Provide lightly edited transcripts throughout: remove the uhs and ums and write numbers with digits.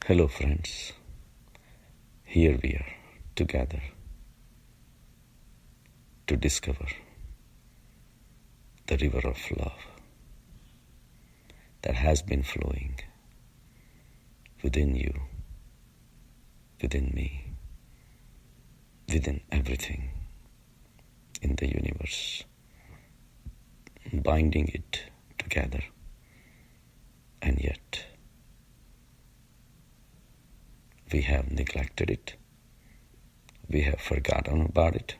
Hello, friends. Here we are together to discover the river of love that has been flowing within you, within me, within everything in the universe, binding it together, and yet we have neglected it, we have forgotten about it,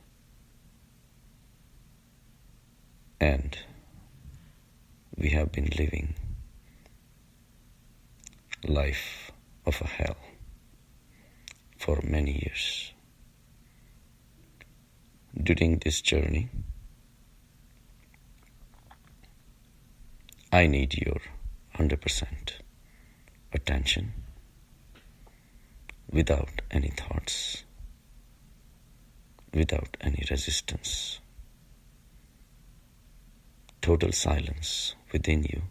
and we have been living life of a hell for many years. During this journey, I need your 100% attention without any thoughts, without any resistance. Total silence within you.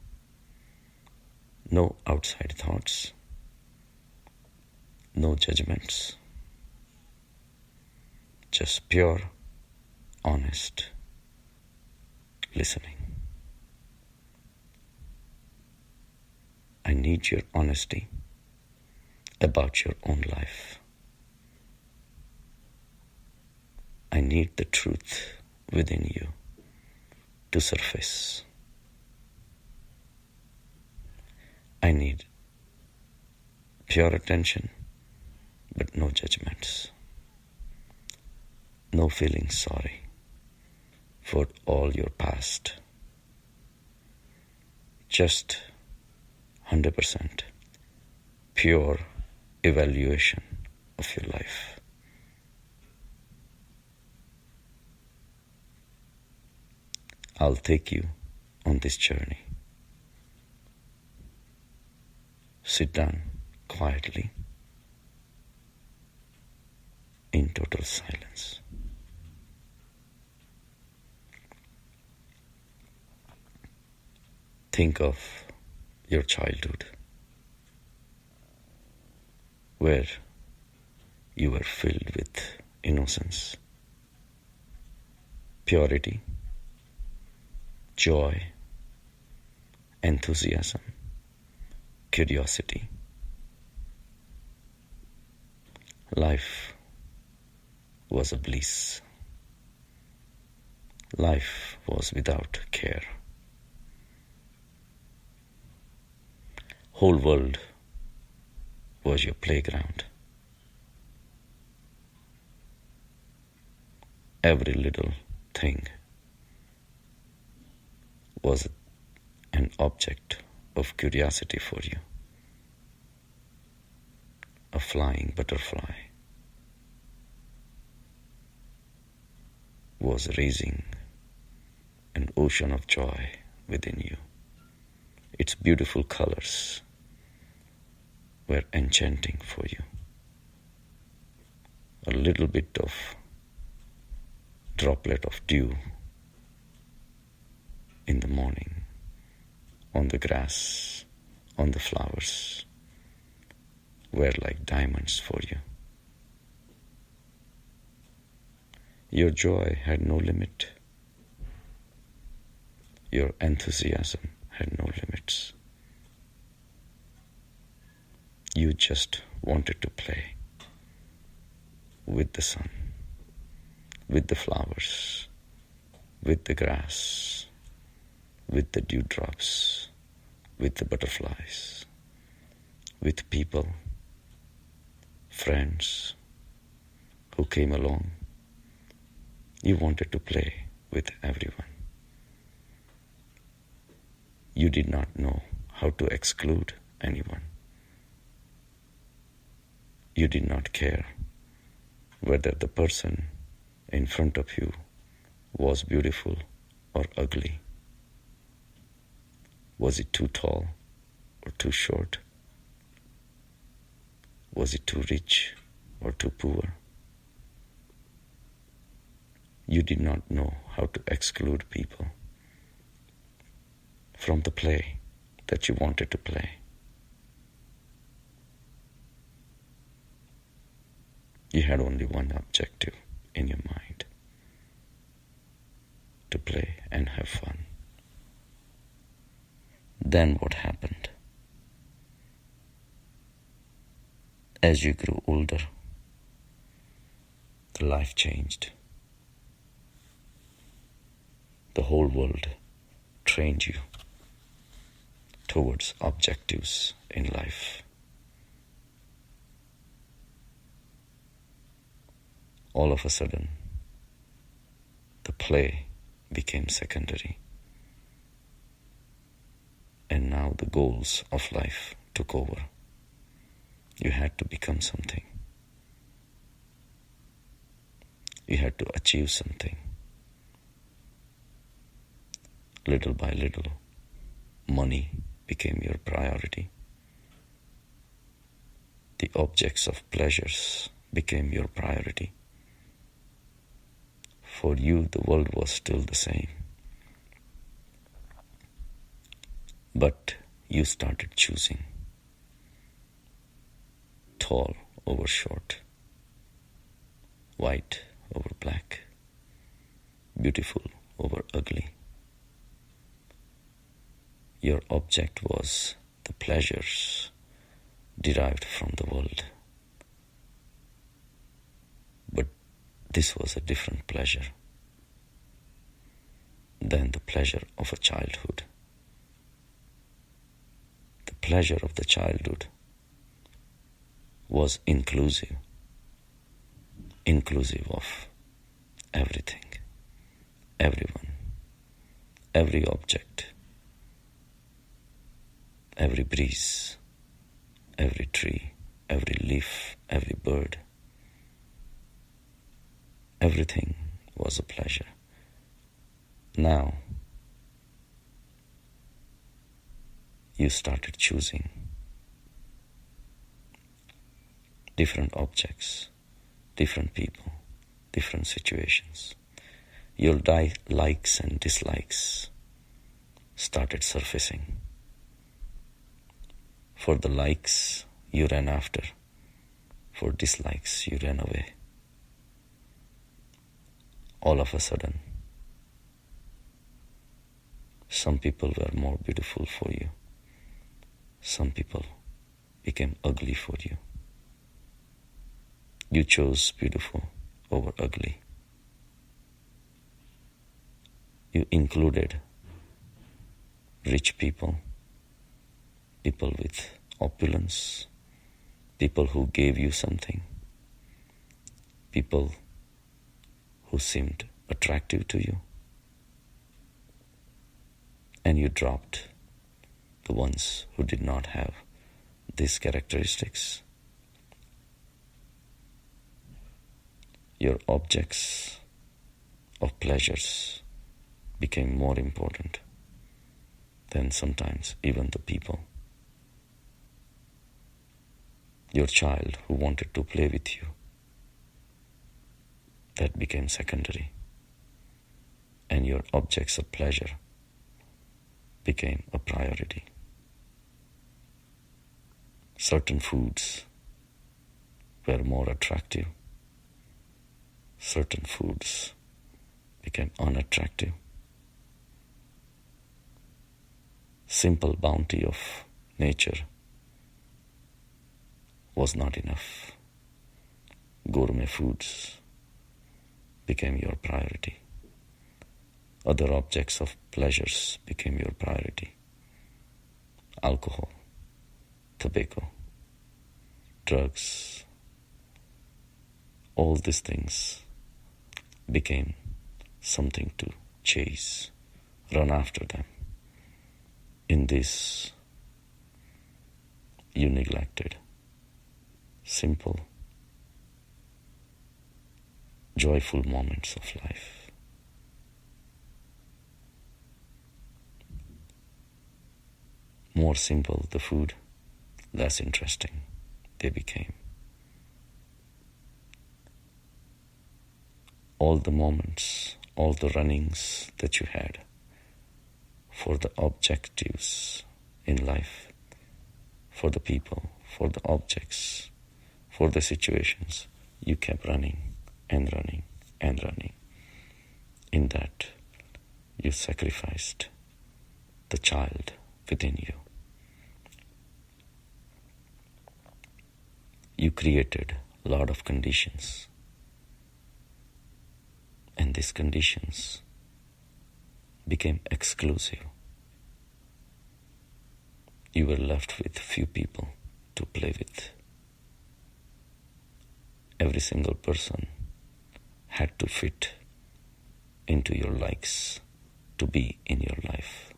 No outside thoughts. No judgments. Just pure, honest listening. I need your honesty about your own life. I need the truth within you to surface. I need pure attention, but no judgments. No feeling sorry for all your past. Just 100% pure evaluation of your life. I'll take you on this journey. Sit down quietly in total silence. Think of your childhood, where you were filled with innocence, purity, joy, enthusiasm, curiosity. Life was a bliss. Life was without care. Whole world was your playground. Every little thing was an object of curiosity for you. A flying butterfly was raising an ocean of joy within you. Its beautiful colors were enchanting for you. A little bit of droplet of dew in the morning, on the grass, on the flowers, were like diamonds for you. Your joy had no limit. Your enthusiasm had no limits. You just wanted to play with the sun, with the flowers, with the grass, with the dewdrops, with the butterflies, with people, friends who came along. You wanted to play with everyone. You did not know how to exclude anyone. You did not care whether the person in front of you was beautiful or ugly. Was it too tall or too short? Was it too rich or too poor? You did not know how to exclude people from the play that you wanted to play. You had only one objective in your mind: to play and have fun. Then what happened? As you grew older, the life changed. The whole world trained you towards objectives in life. All of a sudden, the play became secondary. And now the goals of life took over. You had to become something. You had to achieve something. Little by little, money became your priority. The objects of pleasures became your priority. For you, the world was still the same. But you started choosing. Tall over short, white over black, beautiful over ugly. Your object was the pleasures derived from the world. But this was a different pleasure than the pleasure of a childhood. The pleasure of the childhood was inclusive of everything, everyone, every object, every breeze, every tree, every leaf, every bird. Everything was a pleasure. Now, you started choosing different objects, different people, different situations. Your likes and dislikes started surfacing. For the likes, you ran after. For dislikes, you ran away. All of a sudden, some people were more beautiful for you. Some people became ugly for you. You chose beautiful over ugly. You included rich people, people with opulence, people who gave you something, people who seemed attractive to you, and you dropped the ones who did not have these characteristics. Your objects of pleasures became more important than sometimes even the people. Your child who wanted to play with you, that became secondary, and your objects of pleasure became a priority. Certain foods were more attractive. Certain foods became unattractive. Simple bounty of nature was not enough. Gourmet foods became your priority. Other objects of pleasures became your priority. Alcohol, tobacco, drugs, all these things became something to chase, run after them. In this, you neglected simple, joyful moments of life. More simple the food, less interesting they became. All the moments, all the runnings that you had for the objectives in life, for the people, for the objects, for the situations, You kept running and running and running. In that, you sacrificed the child within you. You created a lot of conditions, and these conditions became exclusive. You were left with few people to play with. Every single person had to fit into your likes to be in your life.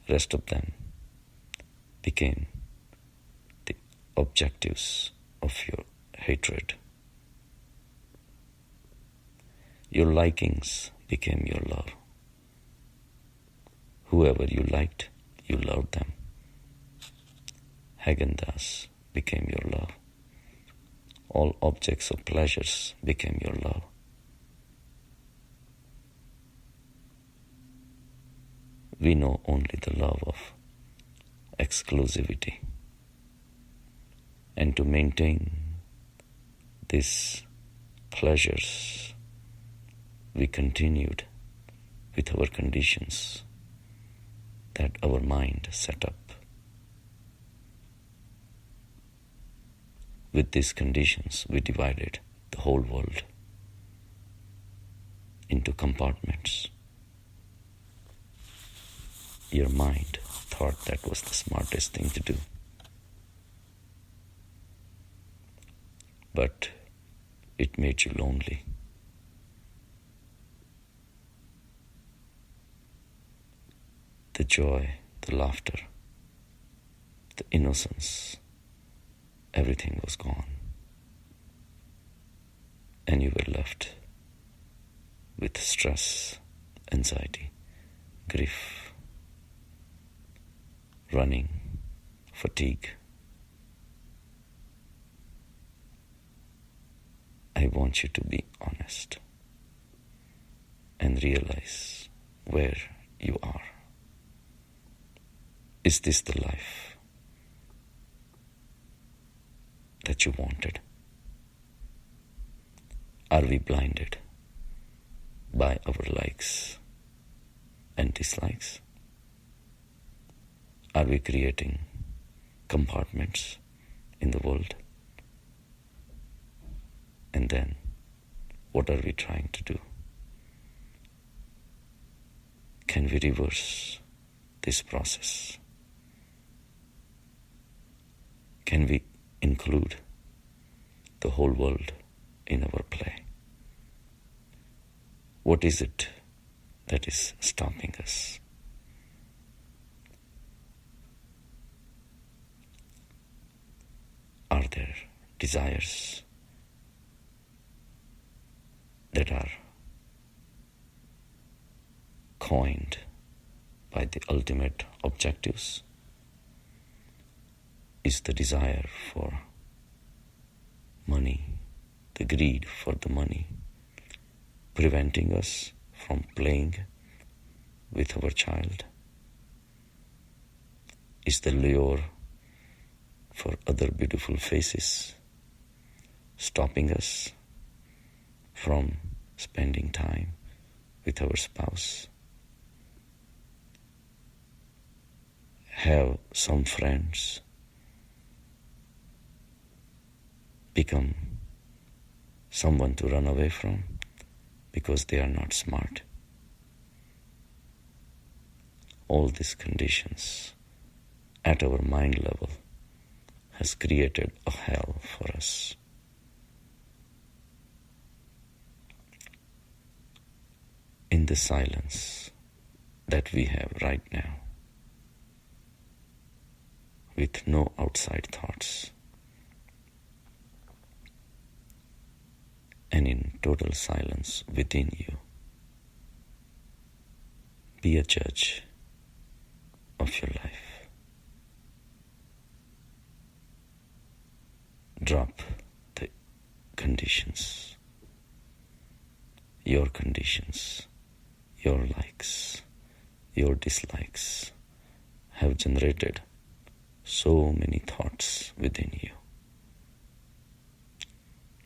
Rest of them became the objectives of your hatred. Your likings became your love. Whoever you liked, you loved them. Haagen-Dazs became your love. All objects of pleasures became your love. We know only the love of exclusivity. And to maintain these pleasures, we continued with our conditions that our mind set up. With these conditions, we divided the whole world into compartments. Your mind thought that was the smartest thing to do. But it made you lonely. The joy, the laughter, the innocence, everything was gone. And you were left with stress, anxiety, grief, running, fatigue. I want you to be honest and realize where you are. Is this the life that you wanted? Are we blinded by our likes and dislikes? Are we creating compartments in the world? And then, what are we trying to do? Can we reverse this process? Can we include the whole world in our play? What is it that is stopping us? Are there desires that are coined by the ultimate objectives? Is the desire for money, the greed for the money, preventing us from playing with our child? Is the lure for other beautiful faces stopping us from spending time with our spouse? Have some friends become someone to run away from because they are not smart? All these conditions at our mind level has created a hell for us. In the silence that we have right now, with no outside thoughts, and in total silence within you, be a judge of your life. Drop the conditions, your likes, your dislikes have generated so many thoughts within you.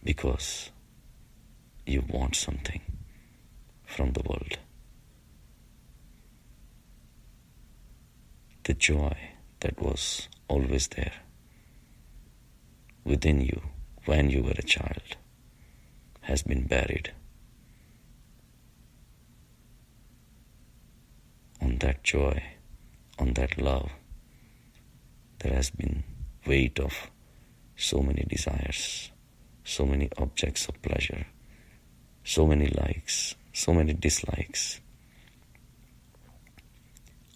because you want something from the world. The joy that was always there within you when you were a child has been buried. On that joy, on that love, there has been weight of so many desires, so many objects of pleasure, so many likes, so many dislikes.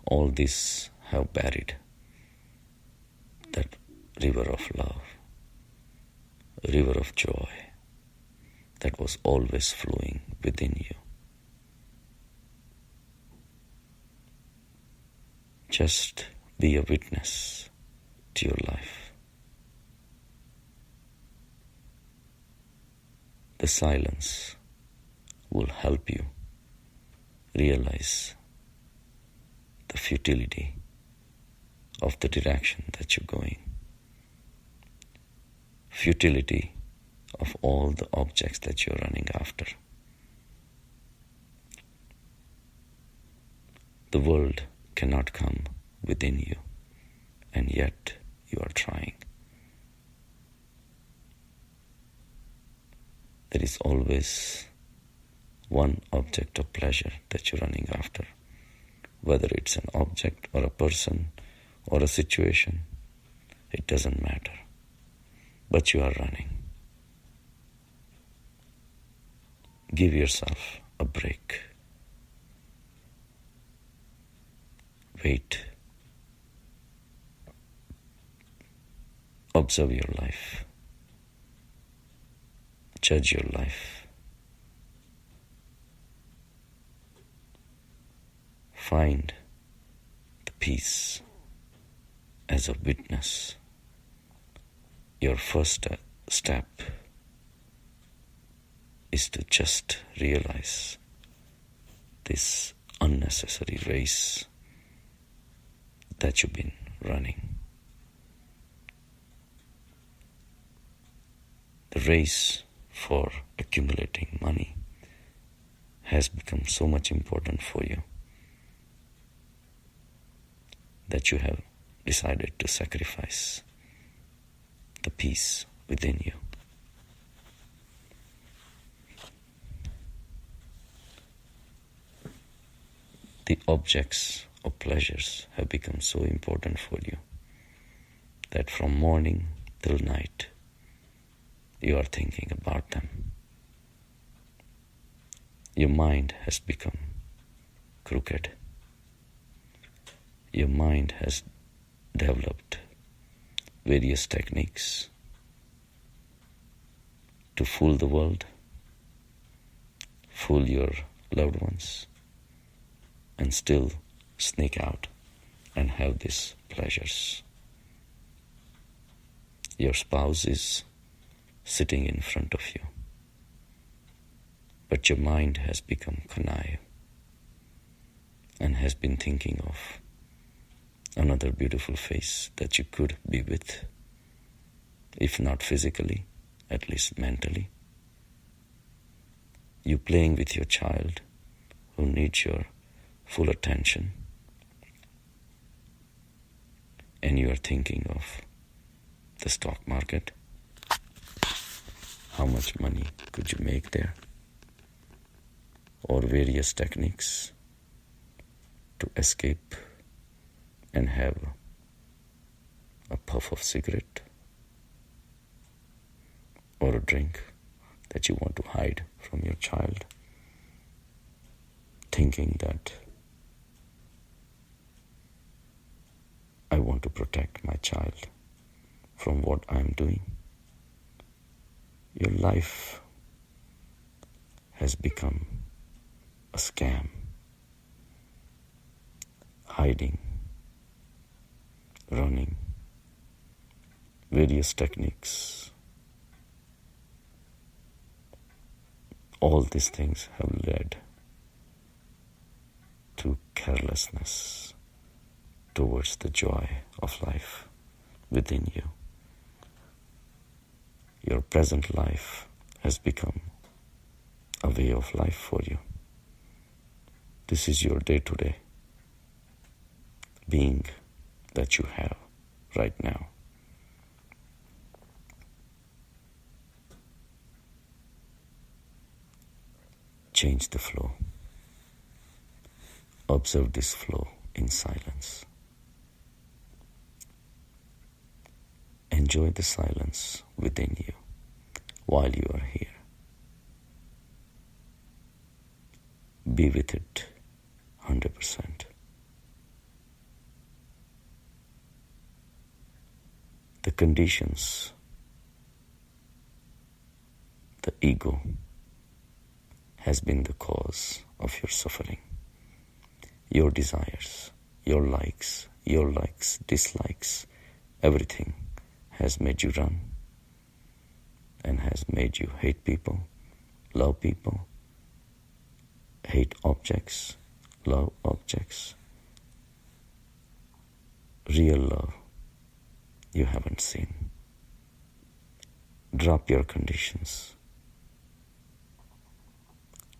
All this have buried that river of love, river of joy that was always flowing within you. Just be a witness to your life. The silence will help you realize the futility of the direction that you're going. Futility of all the objects that you're running after. The world cannot come within you, and yet you are trying. There is always one object of pleasure that you're running after, whether it's an object or a person or a situation, it doesn't matter. But you are running. Give yourself a break. Wait. Observe your life. Judge your life. Find the peace as a witness. Your first step is to just realize this unnecessary race that you've been running. The race for accumulating money has become so much important for you that you have decided to sacrifice the peace within you. The objects of pleasures have become so important for you that from morning till night you are thinking about them. Your mind has become crooked. Your mind has developed various techniques to fool the world, fool your loved ones, and still sneak out and have these pleasures. Your spouse is sitting in front of you, but your mind has become conniving and has been thinking of another beautiful face that you could be with, if not physically, at least mentally. You playing with your child who needs your full attention, and you are thinking of the stock market. How much money could you make there? Or various techniques to escape and have a puff of cigarette or a drink that you want to hide from your child, thinking that I want to protect my child from what I'm doing. Your life has become a scam, hiding, running, various techniques. All these things have led to carelessness towards the joy of life within you. Your present life has become a way of life for you. This is your day-to-day being that you have right now. Change the flow. Observe this flow in silence. Enjoy the silence within you while you are here. Be with it 100%. The conditions, the ego, has been the cause of your suffering. Your desires, your likes, dislikes, everything has made you run and has made you hate people, love people, hate objects, love objects. Real love you haven't seen. Drop your conditions.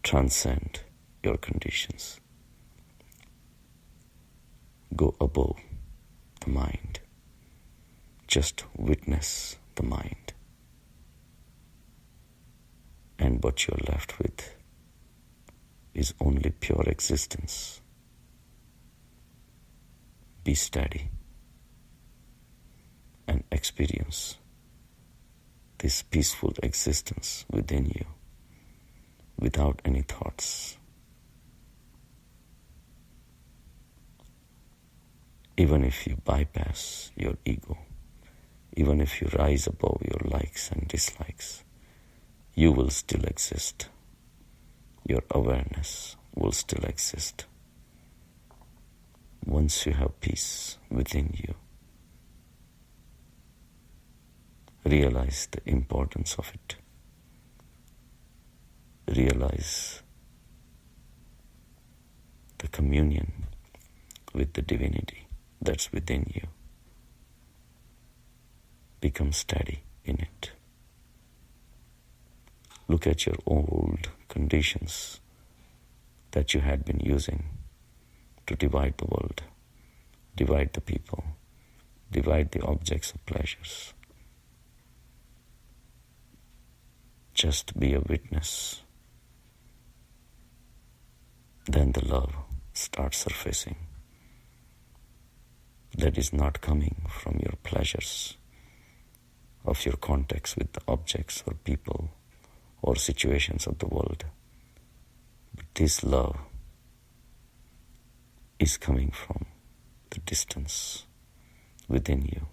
Transcend your conditions. Go above the mind. Just witness the mind. And what you're left with is only pure existence. Be steady and experience this peaceful existence within you without any thoughts. Even if you bypass your ego, even if you rise above your likes and dislikes, you will still exist. Your awareness will still exist. Once you have peace within you, realize the importance of it. Realize the communion with the divinity that's within you. Become steady in it. Look at your old conditions that you had been using to divide the world, divide the people, divide the objects of pleasures. Just be a witness. Then the love starts surfacing. That is not coming from your pleasures of your contacts with the objects or people or situations of the world. But this love is coming from the distance within you.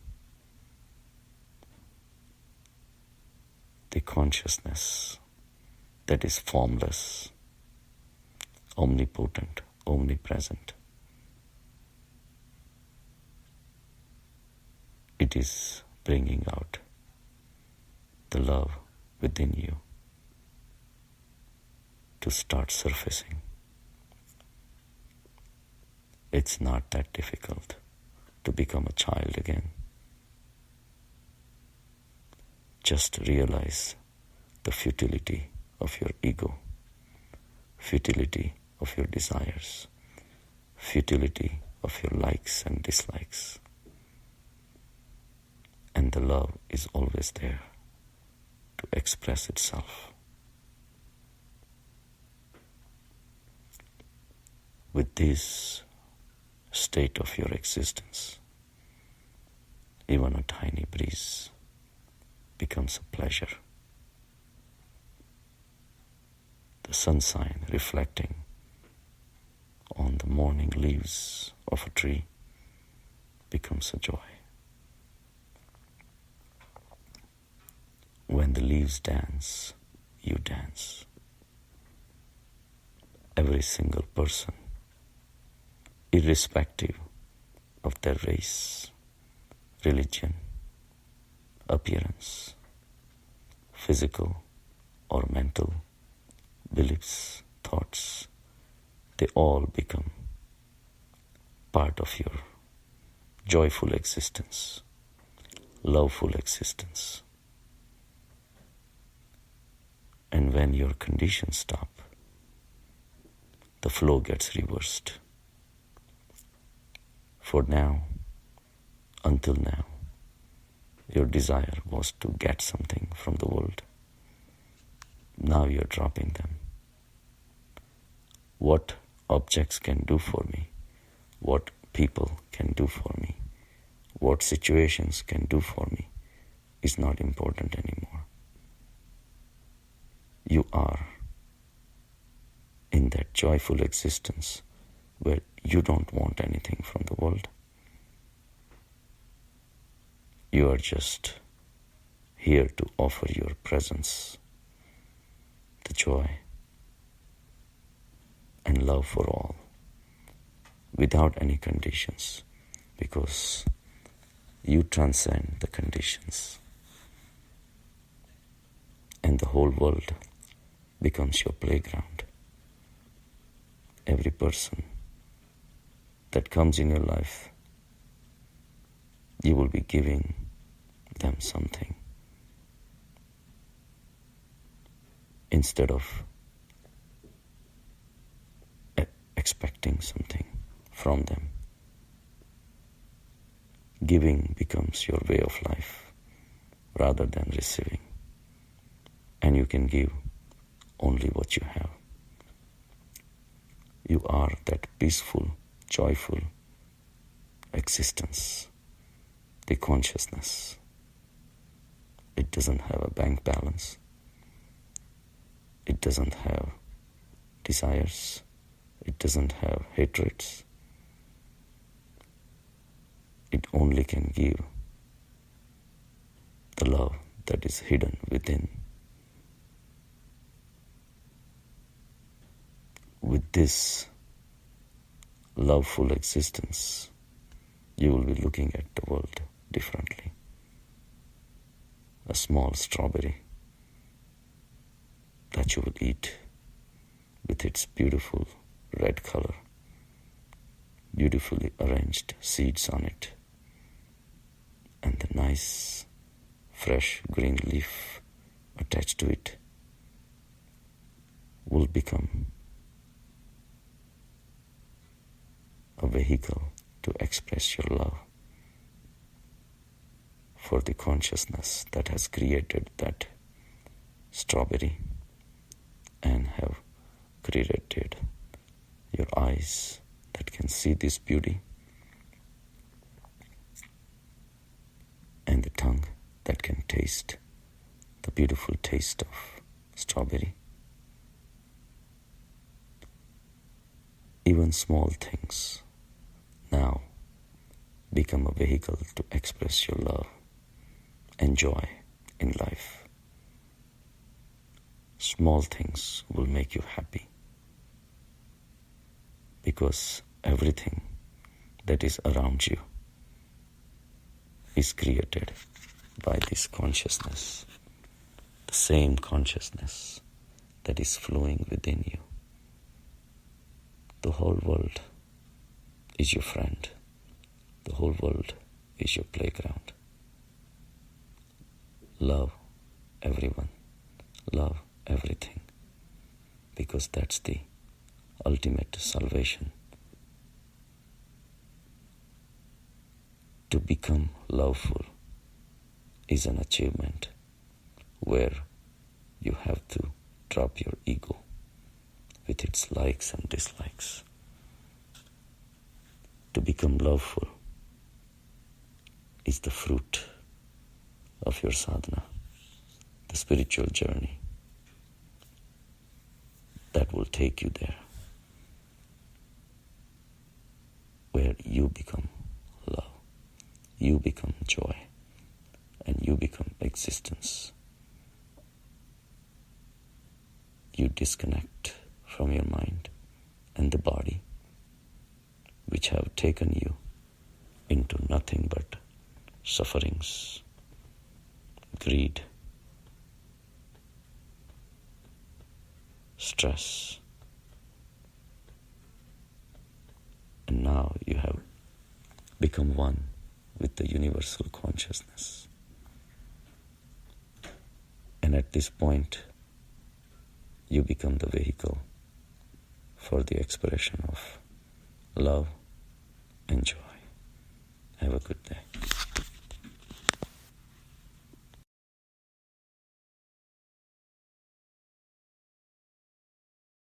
The consciousness that is formless, omnipotent, omnipresent. It is bringing out the love within you to start surfacing. It's not that difficult to become a child again. Just realize the futility of your ego, futility of your desires, futility of your likes and dislikes. And the love is always there to express itself. With this state of your existence, even a tiny breeze becomes a pleasure. The sunshine reflecting on the morning leaves of a tree becomes a joy. When the leaves dance, you dance. Every single person, irrespective of their race, religion, appearance, physical or mental beliefs, thoughts, they all become part of your joyful existence, loveful existence. And when your conditions stop, the flow gets reversed. For now, until now, your desire was to get something from the world. Now you're dropping them. What objects can do for me, what people can do for me, what situations can do for me is not important anymore. You are in that joyful existence where you don't want anything from the world. You are just here to offer your presence, the joy and love for all, without any conditions, because you transcend the conditions, and the whole world becomes your playground. Every person that comes in your life, you will be giving them something instead of expecting something from them. Giving becomes your way of life rather than receiving, and you can give only what you have. You are that peaceful, joyful existence, the consciousness. It doesn't have a bank balance. It doesn't have desires. It doesn't have hatreds. It only can give the love that is hidden within. With this loveful existence, you will be looking at the world differently. A small strawberry that you will eat with its beautiful red color, beautifully arranged seeds on it, and the nice fresh green leaf attached to it will become a vehicle to express your love for the consciousness that has created that strawberry and have created your eyes that can see this beauty and the tongue that can taste the beautiful taste of strawberry. Even small things now become a vehicle to express your love and joy in life. Small things will make you happy because everything that is around you is created by this consciousness, the same consciousness that is flowing within you. The whole world is your friend. The whole world is your playground. Love everyone. Love everything. Because that's the ultimate salvation. To become loveful is an achievement where you have to drop your ego with its likes and dislikes. To become loveful is the fruit of your sadhana, the spiritual journey that will take you there, where you become love, you become joy, and you become existence. You disconnect from your mind and the body, which have taken you into nothing but sufferings, greed, stress. And now you have become one with the universal consciousness. And at this point, you become the vehicle for the expression of love and joy. Have a good day.